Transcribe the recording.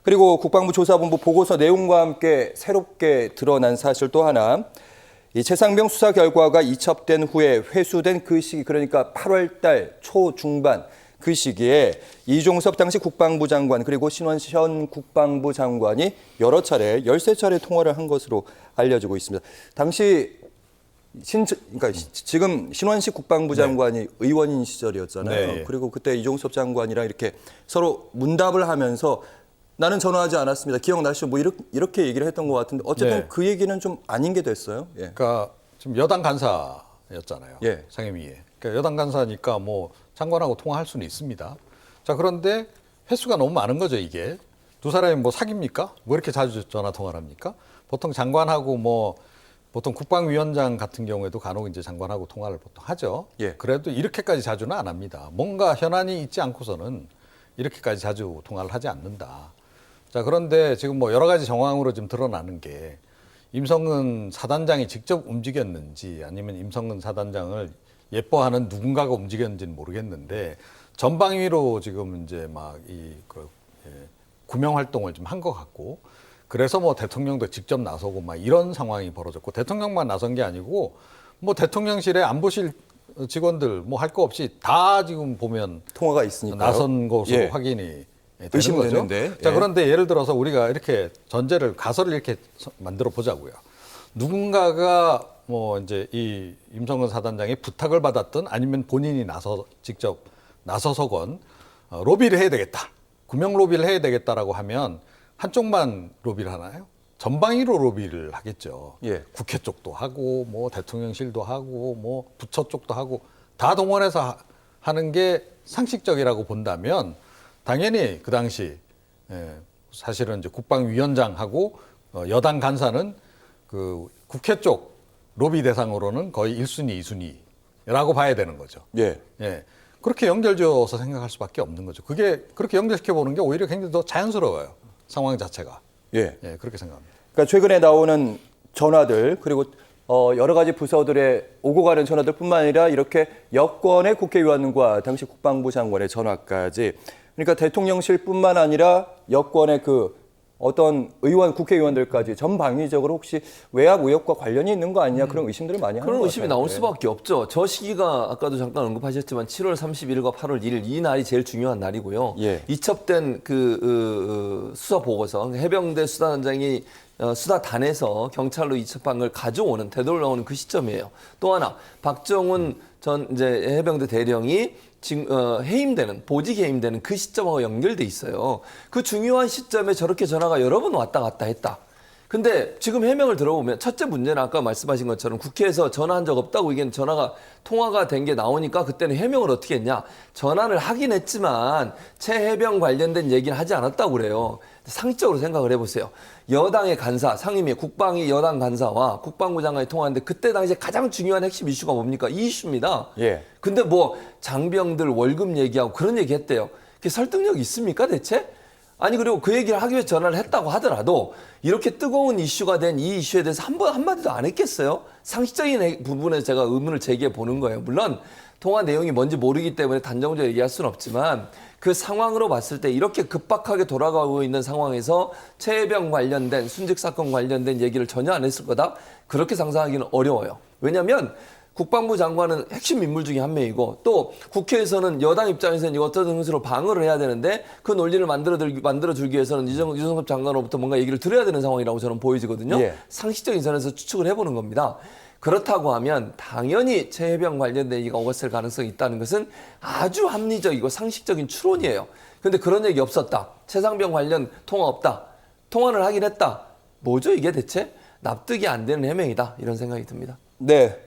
그리고 국방부 조사본부 보고서 내용과 함께 새롭게 드러난 사실 또 하나. 이 최상병 수사 결과가 이첩된 후에 회수된 그 시기, 그러니까 8월 달 초중반 그 시기에 이종섭 당시 국방부 장관 그리고 신원식 현 국방부 장관이 여러 차례, 13차례 통화를 한 것으로 알려지고 있습니다. 당시 그러니까 지금 신원식 국방부 장관이 의원인 시절이었잖아요. 네. 그리고 그때 이종섭 장관이랑 이렇게 서로 문답을 하면서 나는 전화하지 않았습니다. 기억나시죠? 뭐 이렇게 얘기를 했던 것 같은데 어쨌든 네. 그 얘기는 좀 아닌 게 됐어요. 예. 그러니까 지금 여당 간사였잖아요. 예. 상임위에. 그러니까 여당 간사니까 뭐 장관하고 통화할 수는 있습니다. 자, 그런데 횟수가 너무 많은 거죠, 이게. 두 사람이 뭐 사깁니까? 뭐 이렇게 자주 전화 통화를 합니까? 보통 장관하고 뭐 보통 국방위원장 같은 경우에도 간혹 이제 장관하고 통화를 보통 하죠. 예. 그래도 이렇게까지 자주는 안 합니다. 뭔가 현안이 있지 않고서는 이렇게까지 자주 통화를 하지 않는다. 자, 그런데 지금 뭐 여러 가지 정황으로 좀 드러나는 게 임성근 사단장이 직접 움직였는지 아니면 임성근 사단장을 예뻐하는 누군가가 움직였는지는 모르겠는데 전방위로 지금 이제 막 구명 활동을 좀 한 것 같고 그래서 뭐 대통령도 직접 나서고 막 이런 상황이 벌어졌고 대통령만 나선 게 아니고 뭐 대통령실에 안보실 직원들 뭐 할 거 없이 다 지금 보면 통화가 있으니까요. 나선 것으로 예. 확인이 되는 의심되는데. 거죠. 자, 예. 그런데 예를 들어서 우리가 이렇게 가설을 이렇게 만들어 보자고요. 누군가가 뭐 이제 이 임성근 사단장이 부탁을 받았던 아니면 본인이 직접 나서서건 로비를 해야 되겠다. 구명 로비를 해야 되겠다라고 하면 한쪽만 로비를 하나요? 전방위로 로비를 하겠죠. 예. 국회 쪽도 하고 뭐 대통령실도 하고 뭐 부처 쪽도 하고 다 동원해서 하는 게 상식적이라고 본다면 당연히 그 당시 사실은 이제 국방위원장하고 여당 간사는 그 국회 쪽 로비 대상으로는 거의 1순위, 2순위라고 봐야 되는 거죠. 예. 예. 그렇게 연결지어서 생각할 수밖에 없는 거죠. 그게 그렇게 연결시켜 보는 게 오히려 굉장히 더 자연스러워요. 상황 자체가. 예. 예, 그렇게 생각합니다. 그러니까 최근에 나오는 전화들 그리고 여러 가지 부서들의 오고 가는 전화들뿐만 아니라 이렇게 여권의 국회의원과 당시 국방부 장관의 전화까지 그러니까 대통령실뿐만 아니라 여권의 그 어떤 의원, 국회의원들까지 전방위적으로 혹시 외압 의혹과 관련이 있는 거 아니냐 그런 의심들을 많이 하는 것 같아요. 그런 의심이 나올 수밖에 없죠. 저 시기가 아까도 잠깐 언급하셨지만 7월 31일과 8월 1일 이 날이 제일 중요한 날이고요. 예. 이첩된 그 수사 보고서 해병대 수사단장이 수사단에서 경찰로 이첩한 걸 가져오는 되돌아오는 그 시점이에요. 또 하나 박정훈 전 이제 해병대 대령이 지금 해임되는 보직 해임되는 그 시점하고 연결돼 있어요. 그 중요한 시점에 저렇게 전화가 여러 번 왔다 갔다 했다. 근데 지금 해명을 들어보면 첫째 문제는 아까 말씀하신 것처럼 국회에서 전화한 적 없다고 이게 통화가 된 게 나오니까 그때는 해명을 어떻게 했냐. 전화를 하긴 했지만 최해병 관련된 얘기는 하지 않았다고 그래요. 상식적으로 생각을 해보세요. 여당의 간사, 상임위 국방위 여당 간사와 국방부 장관이 통화하는데 그때 당시에 가장 중요한 핵심 이슈가 뭡니까? 이 이슈입니다. 예. 근데 뭐 장병들 월급 얘기하고 그런 얘기 했대요. 그게 설득력이 있습니까 대체? 아니 그리고 그 얘기를 하기 위해서 전화를 했다고 하더라도 이렇게 뜨거운 이슈가 된 이 이슈에 대해서 한마디도 안 했겠어요? 상식적인 부분에서 제가 의문을 제기해 보는 거예요. 물론 통화 내용이 뭔지 모르기 때문에 단정적으로 얘기할 수는 없지만 그 상황으로 봤을 때 이렇게 급박하게 돌아가고 있는 상황에서 최해병 관련된 순직 사건 관련된 얘기를 전혀 안 했을 거다? 그렇게 상상하기는 어려워요. 왜냐하면 국방부 장관은 핵심 인물 중에 한 명이고 또 국회에서는 여당 입장에서는 이거 어떤 형식으로 방어를 해야 되는데 그 논리를 만들어주기 위해서는 이종섭 장관으로부터 뭔가 얘기를 들어야 되는 상황이라고 저는 보여지거든요. 예. 상식적인 선에서 추측을 해보는 겁니다. 그렇다고 하면 당연히 최해병 관련된 얘기가 오갔을 가능성이 있다는 것은 아주 합리적이고 상식적인 추론이에요. 그런데 그런 얘기 없었다. 최상병 관련 통화 없다. 통화를 하긴 했다. 뭐죠 이게 대체? 납득이 안 되는 해명이다. 이런 생각이 듭니다. 네.